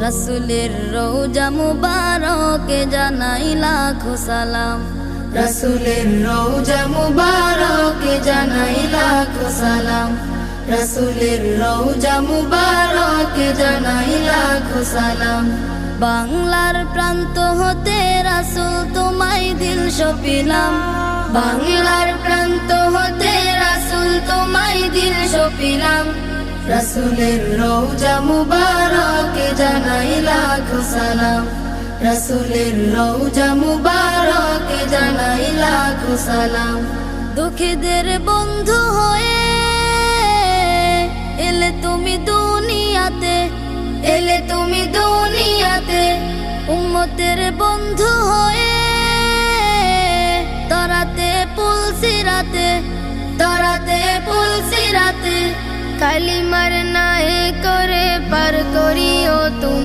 রাসূলের রওজা মুবারকে জানাই লাখো সালাম। রাসূলের রওজা মুবারকে জানাই লাখো সালাম। রাসূলের রওজা মুবারকে জানাই লাখো সালাম। বাংলার প্রান্ত হতে রাসূল তোমায় দিল সপিলাম। বাংলার প্রান্ত হতে রাসূল তোমায় দিল সপিলাম। রাসূলের রওজা মুবারকে জানাই লাখো সালাম। রাসূলের রওজা মুবারকে জানাই লাখো সালাম। দুঃখীদের বন্ধু হয়ে এলে তুমি দুনিয়াতে, এলে তুমি দুনিয়াতে। উম্মতের বন্ধু হয়ে তরাতে পুলসিরাতে, তরাতে পুলসিরাতে। কালিমার নায়ে করে পার করিও তুমি।